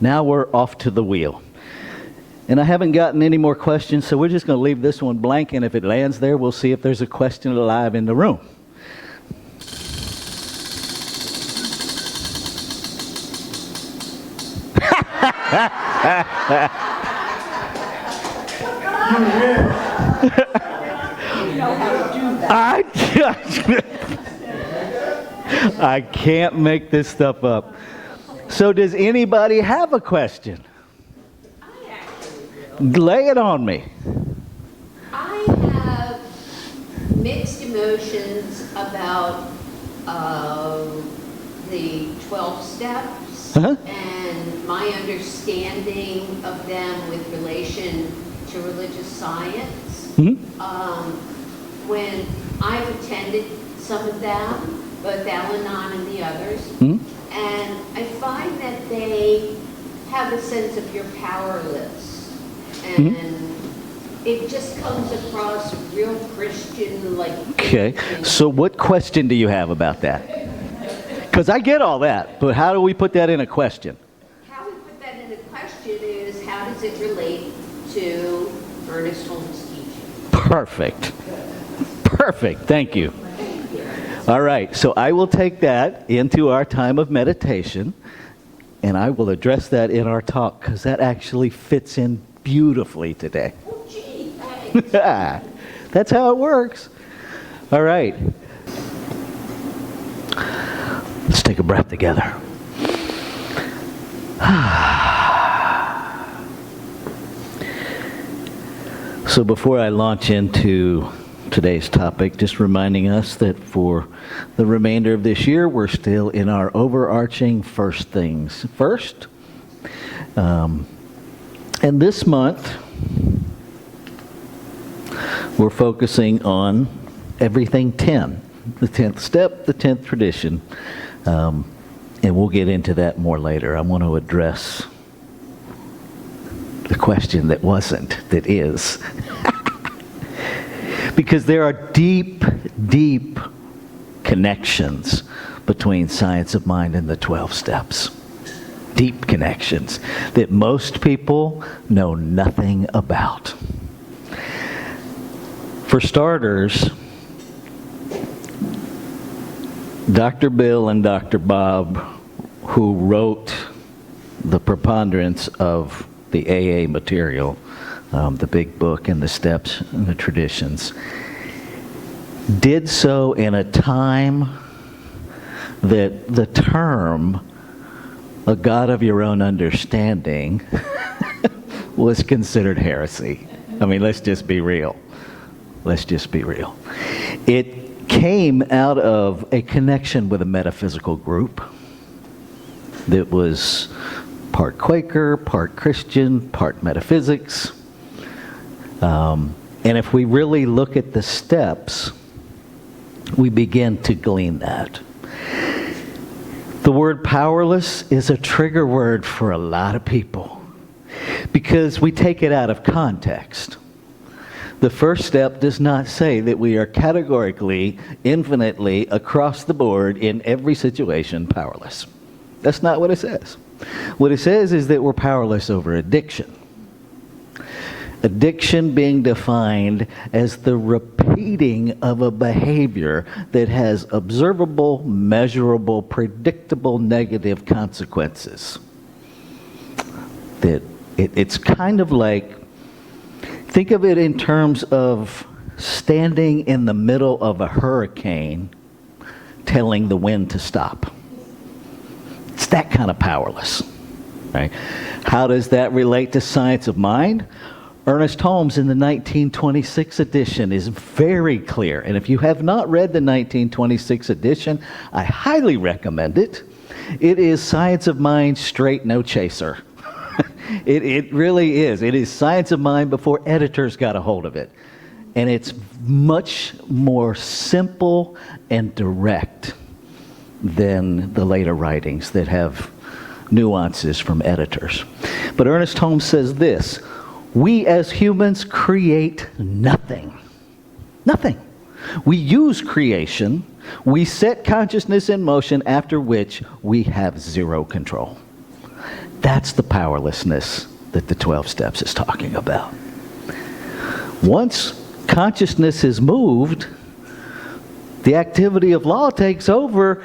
Now we're off to the wheel. And I haven't gotten any more questions, so we're just going to leave this one blank, and if it lands there, we'll see if there's a question alive in the room. I can't make this stuff up. So does anybody have a question? Lay it on me. I have mixed emotions about the 12 steps and my understanding of them with relation to religious science. When I've attended some of them, both Al-Anon and the others, and I find that they have a sense of you're powerless, and it just comes across real Christian, like. Okay, so what question do you have about that? Because I get all that, but how do we put that in a question? How we put that in a question is, how does it relate to Ernest Holmes' teaching? Perfect. Perfect, thank you. All right, so I will take that into our time of meditation, and I will address that in our talk, because that actually fits in beautifully today. Oh, gee, thanks. That's how it works. All right. Let's take a breath together. So before I launch into today's topic, just reminding us that for the remainder of this year, we're still in our overarching first things first. And this month, we're focusing on everything 10. The 10th step, the 10th tradition. And we'll get into that more later. I want to address the question that wasn't, that is. Because there are deep, deep connections between science of mind and the 12 steps. Deep connections that most people know nothing about. For starters, Dr. Bill and Dr. Bob, who wrote the preponderance of the AA material, the big book and the steps and the traditions, did so in a time that the term a God of your own understanding was considered heresy. I mean, let's just be real. Let's just be real. It came out of a connection with a metaphysical group that was part Quaker, part Christian, part metaphysics. And if we really look at the steps, we begin to glean that. The word powerless is a trigger word for a lot of people because we take it out of context. The first step does not say that we are categorically, infinitely, across the board, in every situation, powerless. That's not what it says. What it says is that we're powerless over addiction. Addiction being defined as the repeating of a behavior that has observable, measurable, predictable negative consequences. That it's kind of like, think of it in terms of standing in the middle of a hurricane telling the wind to stop. It's that kind of powerless. Right? How does that relate to science of mind? Ernest Holmes in the 1926 edition is very clear. And if you have not read the 1926 edition, I highly recommend it. It is Science of Mind straight, no chaser. It really is. It is Science of Mind before editors got a hold of it. And it's much more simple and direct than the later writings that have nuances from editors. But Ernest Holmes says this: we as humans create nothing. Nothing. We use creation. We set consciousness in motion, after which we have zero control. That's the powerlessness that the 12 steps is talking about. Once consciousness is moved, the activity of law takes over,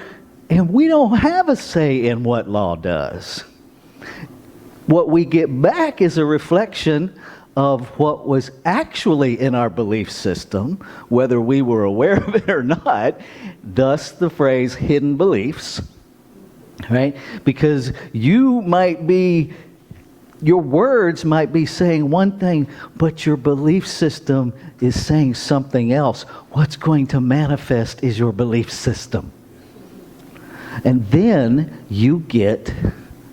and we don't have a say in what law does. What we get back is a reflection of what was actually in our belief system, whether we were aware of it or not, thus the phrase hidden beliefs, right? Because your words might be saying one thing, but your belief system is saying something else. What's going to manifest is your belief system. And then you get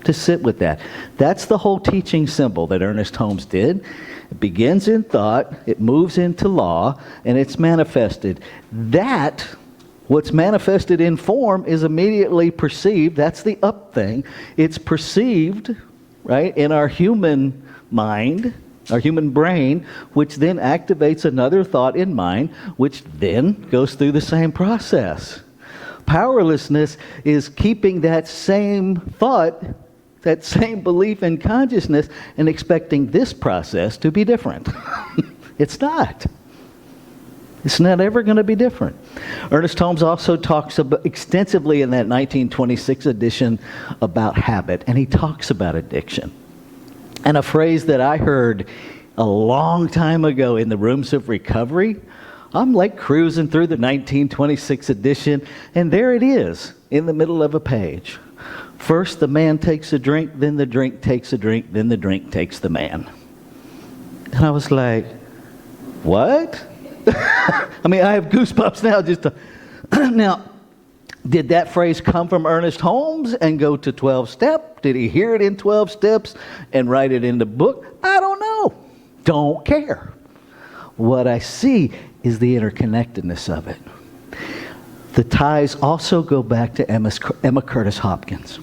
to sit with that. That's the whole teaching symbol that Ernest Holmes did. It begins in thought, it moves into law, and it's manifested. That, what's manifested in form, is immediately perceived. That's the up thing. It's perceived, right, in our human mind, our human brain, which then activates another thought in mind, which then goes through the same process. Powerlessness is keeping that same thought, that same belief in consciousness, and expecting this process to be different. It's not. It's not ever going to be different. Ernest Holmes also talks extensively in that 1926 edition about habit, and he talks about addiction. And a phrase that I heard a long time ago in the rooms of recovery, I'm like cruising through the 1926 edition, and there it is in the middle of a page. First, the man takes a drink, then the drink takes a drink, then the drink takes the man. And I was like, what? I mean, I have goosebumps now just to... Now, did that phrase come from Ernest Holmes and go to 12 Step? Did he hear it in 12 Steps and write it in the book? I don't know. Don't care. What I see is the interconnectedness of it. The ties also go back to Emma Curtis Hopkins.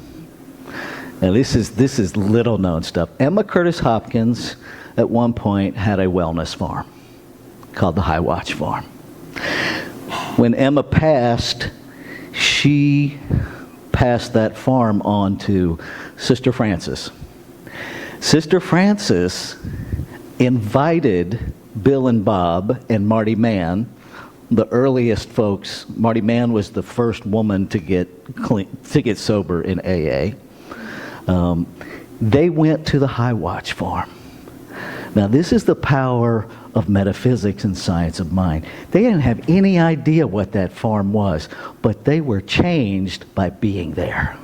Now this is little known stuff. Emma Curtis Hopkins at one point had a wellness farm called the High Watch Farm. When Emma passed, she passed that farm on to Sister Frances. Sister Frances invited Bill and Bob and Marty Mann, the earliest folks. Marty Mann was the first woman to get sober in AA. They went to the High Watch Farm. Now, this is the power of metaphysics and science of mind. They didn't have any idea what that farm was, but they were changed by being there.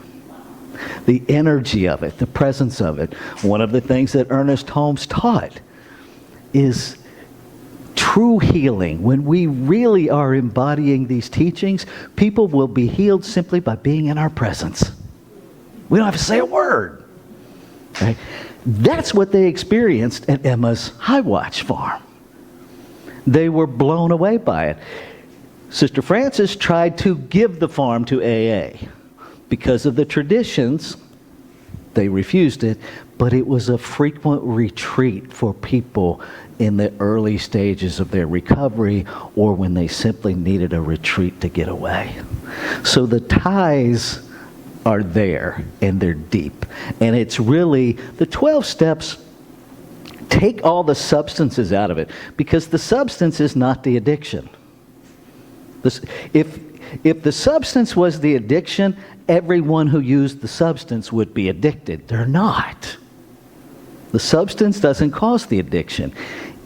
The energy of it, the presence of it. One of the things that Ernest Holmes taught is true healing. When we really are embodying these teachings, people will be healed simply by being in our presence. We don't have to say a word. Right? That's what they experienced at Emma's High Watch Farm. They were blown away by it. Sister Frances tried to give the farm to AA. Because of the traditions, they refused it, but it was a frequent retreat for people in the early stages of their recovery or when they simply needed a retreat to get away. So the ties are there, and they're deep. And it's really, the 12 steps take all the substances out of it, because the substance is not the addiction. If the substance was the addiction, everyone who used the substance would be addicted. They're not. The substance doesn't cause the addiction.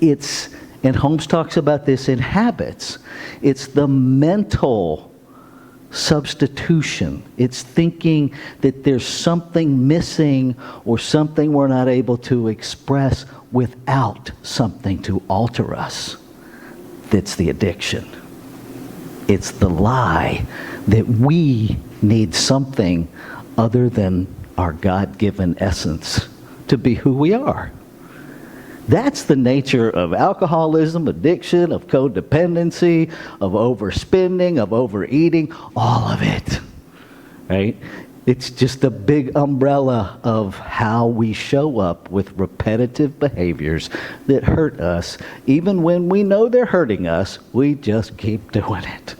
And Holmes talks about this in habits. It's the mental substitution. It's thinking that there's something missing or something we're not able to express without something to alter us. That's the addiction. It's the lie that we need something other than our God-given essence to be who we are. That's the nature of alcoholism, addiction, of codependency, of overspending, of overeating, all of it, right? It's just a big umbrella of how we show up with repetitive behaviors that hurt us. Even when we know they're hurting us, we just keep doing it.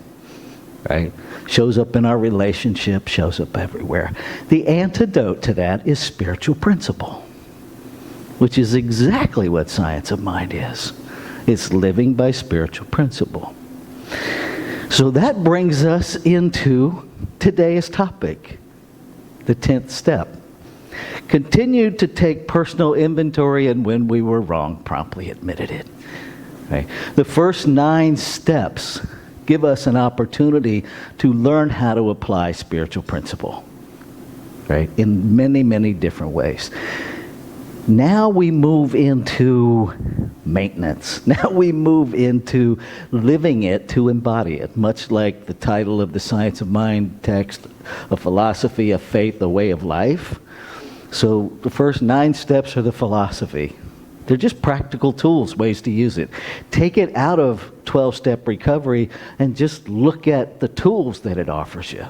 right? Shows up in our relationship, shows up everywhere. The antidote to that is spiritual principle, which is exactly what science of mind is. It's living by spiritual principle. So that brings us into today's topic, the 10th step. Continue to take personal inventory, and when we were wrong, promptly admitted it. Okay. The first 9 steps give us an opportunity to learn how to apply spiritual principle, right, in many, many different ways. Now we move into maintenance. Now we move into living it to embody it, much like the title of the Science of Mind text, a philosophy, a faith, a way of life. So the first 9 steps are the philosophy. They're just practical tools, ways to use it. Take it out of 12-step recovery and just look at the tools that it offers you.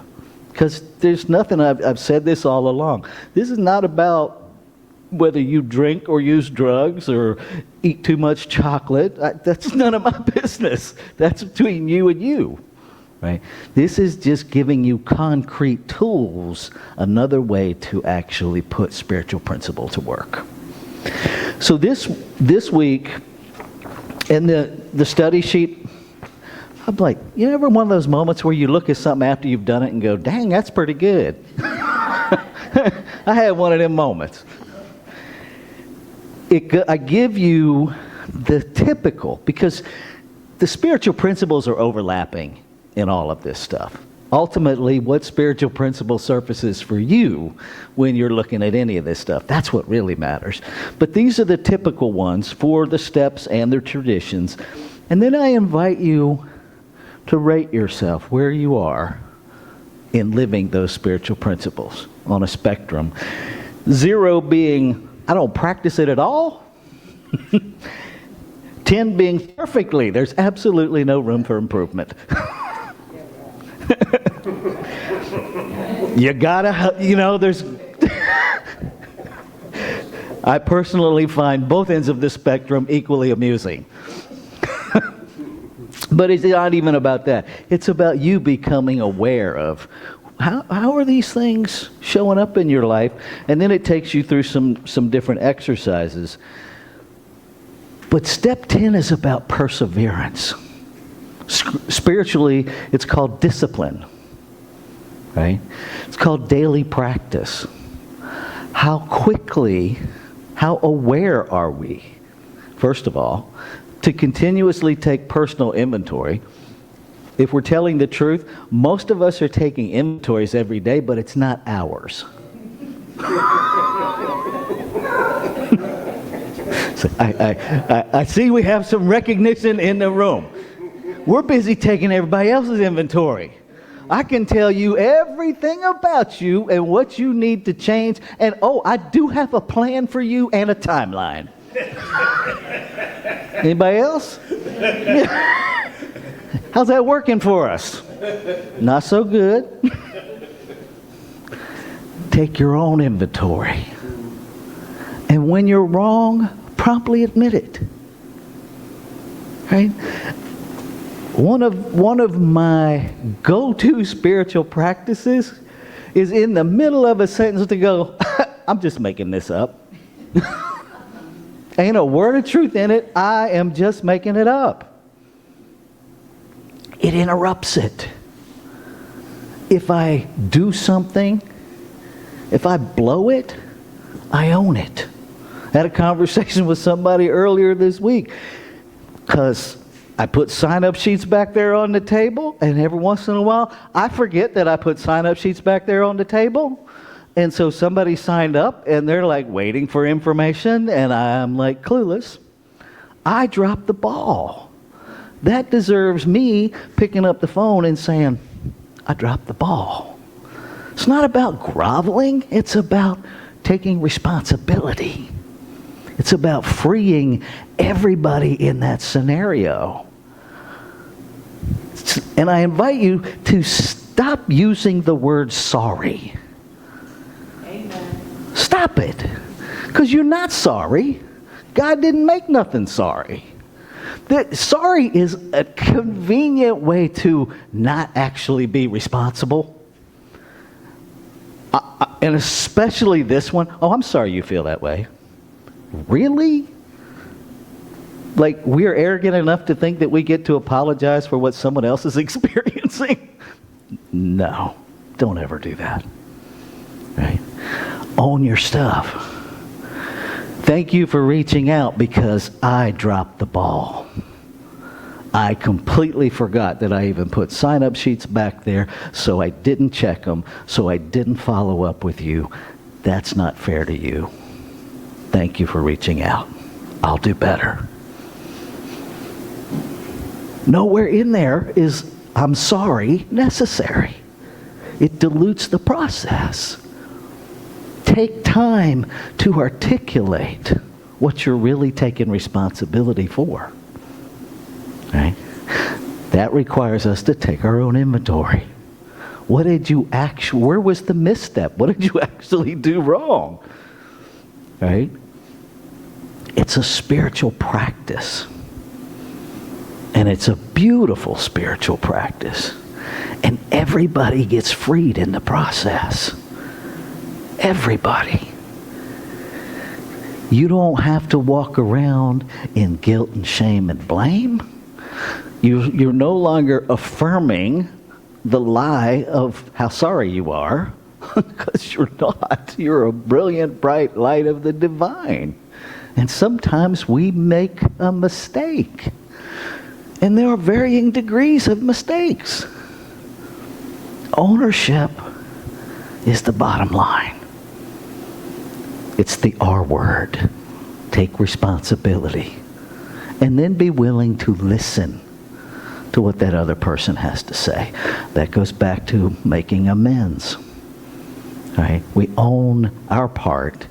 Because there's nothing, I've said this all along. This is not about whether you drink or use drugs or eat too much chocolate. That's none of my business. That's between you and you. Right? This is just giving you concrete tools, another way to actually put spiritual principle to work. So this week, in the study sheet, I'm like, you ever one of those moments where you look at something after you've done it and go, dang, that's pretty good. I had one of them moments. I give you the typical, because the spiritual principles are overlapping in all of this stuff. Ultimately, what spiritual principle surfaces for you when you're looking at any of this stuff, that's what really matters. But these are the typical ones for the steps and their traditions. And then I invite you to rate yourself where you are in living those spiritual principles on a spectrum. 0 being, I don't practice it at all. 10 being perfectly. There's absolutely no room for improvement. You gotta, there's... I personally find both ends of the spectrum equally amusing. But it's not even about that. It's about you becoming aware of how are these things showing up in your life, and then it takes you through some different exercises. But step 10 is about perseverance. Spiritually, it's called discipline, right? It's called daily practice. How quickly, how aware are we, first of all, to continuously take personal inventory? If we're telling the truth, most of us are taking inventories every day, but it's not ours. So I see we have some recognition in the room. We're busy taking everybody else's inventory. I can tell you everything about you and what you need to change. And I do have a plan for you and a timeline. Anybody else? Yeah. How's that working for us? Not so good. Take your own inventory. And when you're wrong, promptly admit it. Right? One of my go-to spiritual practices is in the middle of a sentence to go, I'm just making this up. Ain't a word of truth in it. I am just making it up. It interrupts it. If I do something, if I blow it, I own it. I had a conversation with somebody earlier this week because I put sign-up sheets back there on the table, and every once in a while, I forget that I put sign-up sheets back there on the table. And so somebody signed up, and they're like waiting for information, and I'm like clueless. I dropped the ball. That deserves me picking up the phone and saying, I dropped the ball. It's not about groveling. It's about taking responsibility. It's about freeing everybody in that scenario. And I invite you to stop using the word sorry. Amen. Stop it. Because you're not sorry. God didn't make nothing sorry. Sorry is a convenient way to not actually be responsible. And especially this one. Oh, I'm sorry you feel that way. Really? Like, we're arrogant enough to think that we get to apologize for what someone else is experiencing? No, don't ever do that. Right? Own your stuff. Thank you for reaching out because I dropped the ball. I completely forgot that I even put sign-up sheets back there, so I didn't check them, so I didn't follow up with you. That's not fair to you. Thank you for reaching out. I'll do better. Nowhere in there is "I'm sorry" necessary. It dilutes the process. Take time to articulate what you're really taking responsibility for. Right? That requires us to take our own inventory. Where was the misstep? What did you actually do wrong? Right? It's a spiritual practice. And it's a beautiful spiritual practice. And everybody gets freed in the process. Everybody. You don't have to walk around in guilt and shame and blame. You're no longer affirming the lie of how sorry you are, because you're not. You're a brilliant, bright light of the divine. And sometimes we make a mistake. And there are varying degrees of mistakes. Ownership is the bottom line. It's the R word. Take responsibility. And then be willing to listen to what that other person has to say. That goes back to making amends. Right? We own our part,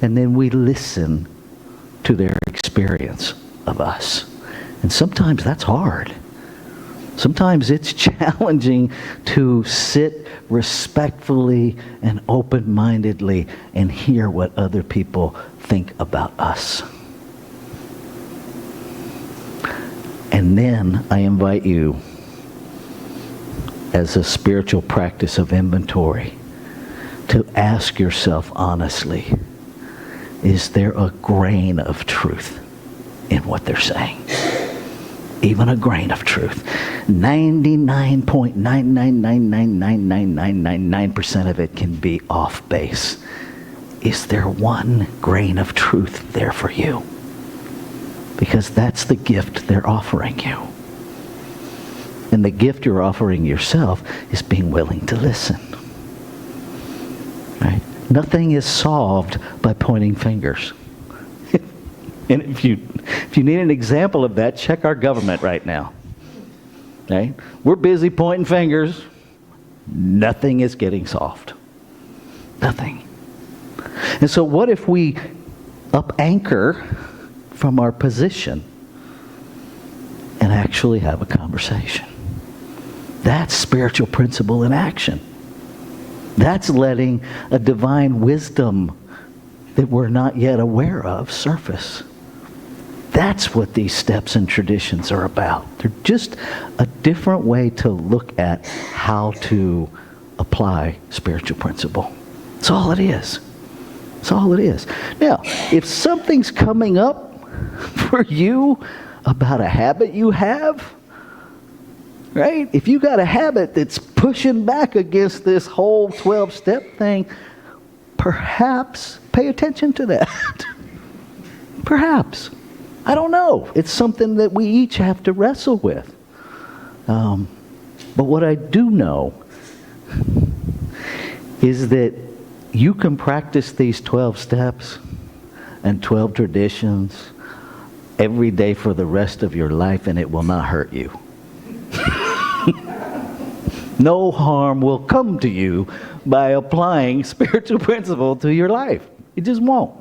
and then we listen to their experience of us. And sometimes that's hard. Sometimes it's challenging to sit respectfully and open-mindedly and hear what other people think about us. And then I invite you, as a spiritual practice of inventory, to ask yourself honestly, is there a grain of truth in what they're saying? Even a grain of truth. 99.999999999% of it can be off base. Is there one grain of truth there for you? Because that's the gift they're offering you. And the gift you're offering yourself is being willing to listen. Right? Nothing is solved by pointing fingers. And if you need an example of that, check our government right now. Okay? We're busy pointing fingers. Nothing is getting solved. Nothing. And so what if we up anchor from our position and actually have a conversation? That's spiritual principle in action. That's letting a divine wisdom that we're not yet aware of surface. That's what these steps and traditions are about. They're just a different way to look at how to apply spiritual principle. That's all it is. That's all it is. Now, if something's coming up for you about a habit you have, right? If you got a habit that's pushing back against this whole 12-step thing, perhaps pay attention to that. Perhaps. I don't know. It's something that we each have to wrestle with. But what I do know is that you can practice these 12 steps and 12 traditions every day for the rest of your life, and it will not hurt you. No harm will come to you by applying spiritual principle to your life. It just won't.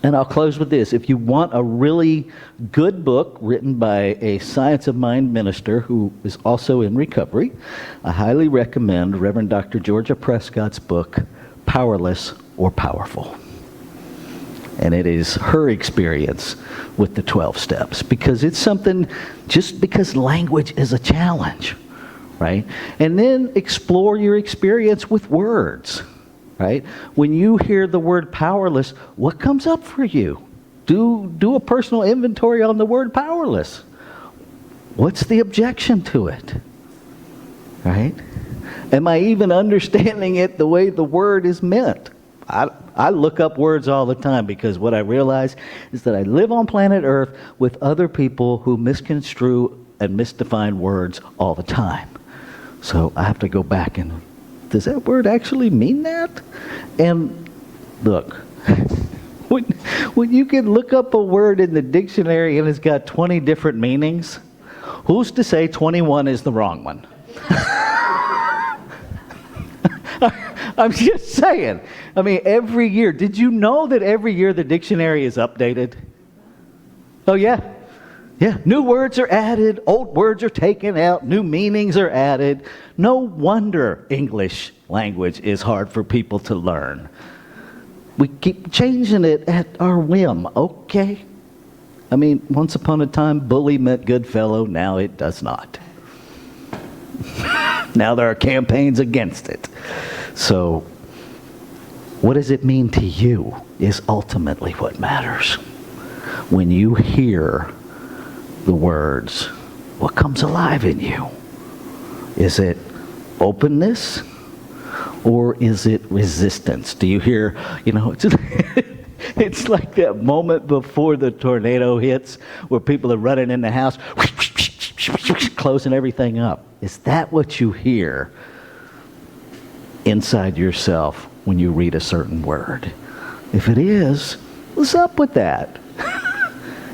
And I'll close with this. If you want a really good book written by a science of mind minister who is also in recovery, I highly recommend Reverend Dr. Georgia Prescott's book, Powerless or Powerful. And it is her experience with the 12 steps, because it's something, just because language is a challenge, right? And then explore your experience with words, right? When you hear the word powerless, what comes up for you? Do a personal inventory on the word powerless. What's the objection to it, right? Am I even understanding it the way the word is meant? I look up words all the time, because what I realize is that I live on planet Earth with other people who misconstrue and misdefine words all the time. So I have to go back and, does that word actually mean that? And look, when you can look up a word in the dictionary and it's got 20 different meanings, who's to say 21 is the wrong one? I'm just saying. I mean, every year. Did you know that every year the dictionary is updated? Oh, yeah. Yeah. New words are added. Old words are taken out. New meanings are added. No wonder English language is hard for people to learn. We keep changing it at our whim. Okay. I mean, once upon a time, bully meant good fellow. Now it does not. Now there are campaigns against it. So, what does it mean to you is ultimately what matters. When you hear the words, what comes alive in you? Is it openness, or is it resistance? Do you hear, it's like that moment before the tornado hits where people are running in the house, closing everything up. Is that what you hear inside yourself when you read a certain word? If it is, what's up with that?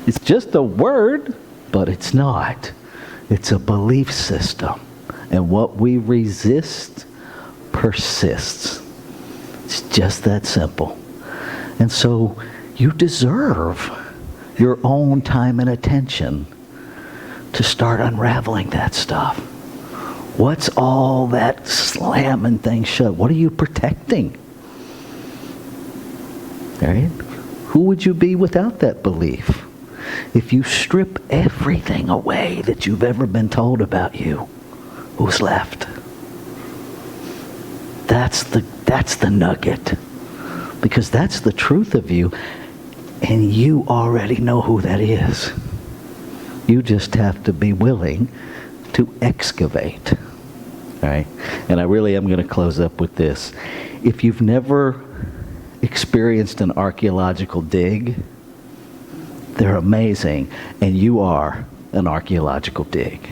It's just a word, but it's not. It's a belief system. And what we resist persists. It's just that simple. And so you deserve your own time and attention to start unraveling that stuff. What's all that slamming things shut? What are you protecting? Right? Who would you be without that belief? If you strip everything away that you've ever been told about you, who's left? That's the nugget. Because that's the truth of you, and you already know who that is. You just have to be willing to excavate. All right? And I really am going to close up with this. If you've never experienced an archaeological dig, they're amazing, and you are an archaeological dig.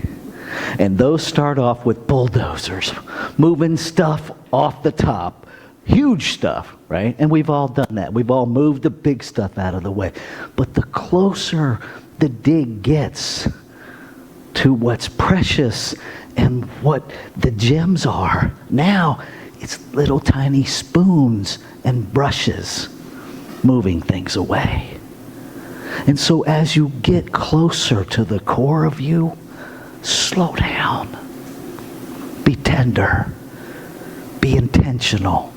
And those start off with bulldozers, moving stuff off the top, huge stuff, right? And we've all done that. We've all moved the big stuff out of the way. But the closer the dig gets to what's precious and what the gems are, now it's little tiny spoons and brushes moving things away. And so as you get closer to the core of you, slow down. Be tender. Be intentional.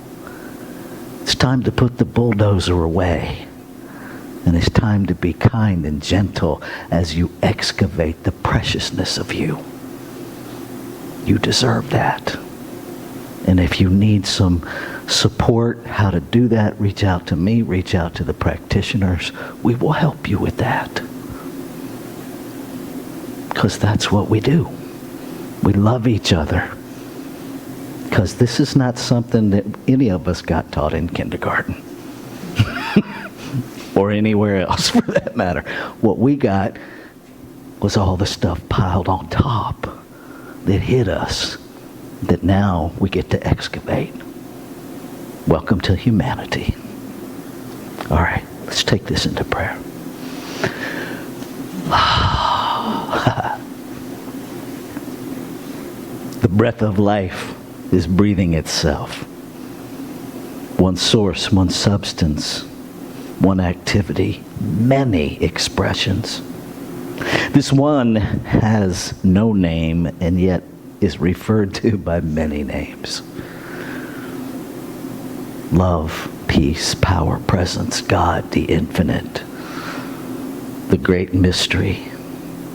It's time to put the bulldozer away. And it's time to be kind and gentle as you excavate the preciousness of you. You deserve that. And if you need some support how to do that, reach out to me, reach out to the practitioners. We will help you with that. Because that's what we do. We love each other. Because this is not something that any of us got taught in kindergarten. Or anywhere else for that matter. What we got was all the stuff piled on top that hit us, that now we get to excavate. Welcome to humanity. All right, let's take this into prayer. The breath of life is breathing itself. One source, one substance, one activity, many expressions. This one has no name and yet is referred to by many names. Love, peace, power, presence, God, the infinite, the great mystery,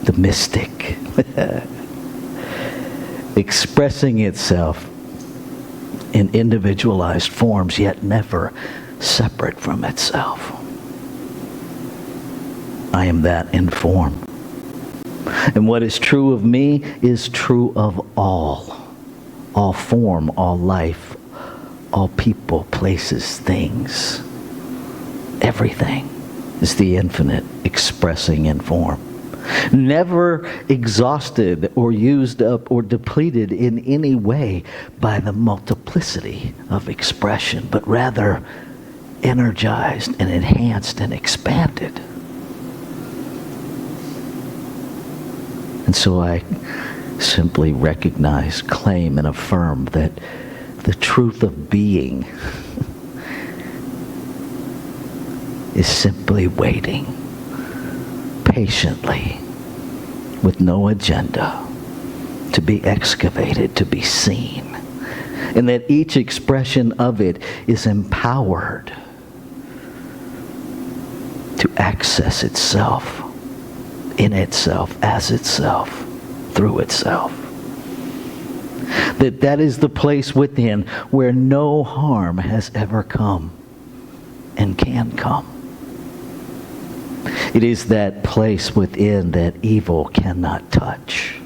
the mystic, expressing itself in individualized forms, yet never separate from itself. I am that in form. And what is true of me is true of all form, all life, all people, places, things. Everything is the infinite expressing in form. Never exhausted or used up or depleted in any way by the multiplicity of expression, but rather energized and enhanced and expanded. And so I simply recognize, claim, and affirm that the truth of being is simply waiting patiently with no agenda to be excavated, to be seen, and that each expression of it is empowered to access itself, in itself, as itself, through itself. That is the place within where no harm has ever come and can come. It is that place within that evil cannot touch.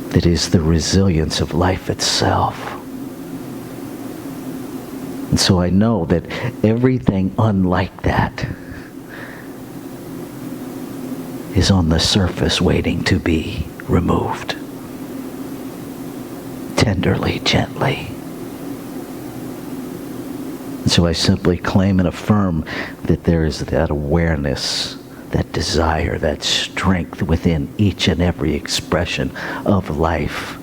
That is the resilience of life itself. And so I know that everything unlike that is on the surface waiting to be removed. Tenderly, gently. And so I simply claim and affirm that there is that awareness, that desire, that strength within each and every expression of life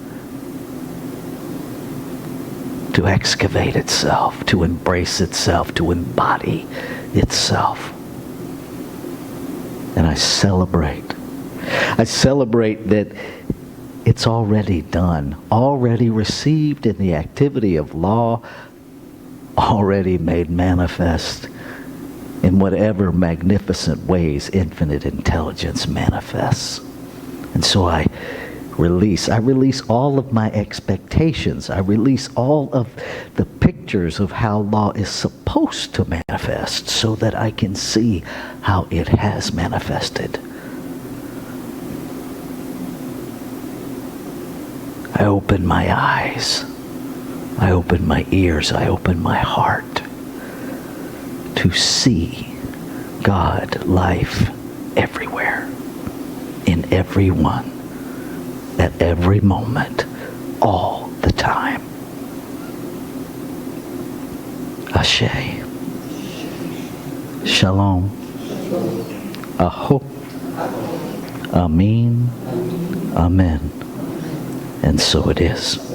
to excavate itself, to embrace itself, to embody itself. And I celebrate that it's already done, already received in the activity of law, already made manifest in whatever magnificent ways infinite intelligence manifests. And so I release all of my expectations. I release all of the pictures of how law is supposed to manifest so that I can see how it has manifested. I open my eyes. I open my ears. I open my heart to see God, life, everywhere, in everyone, at every moment, all the time. Ashe. Shalom. Aho. Amin. Amen. And so it is.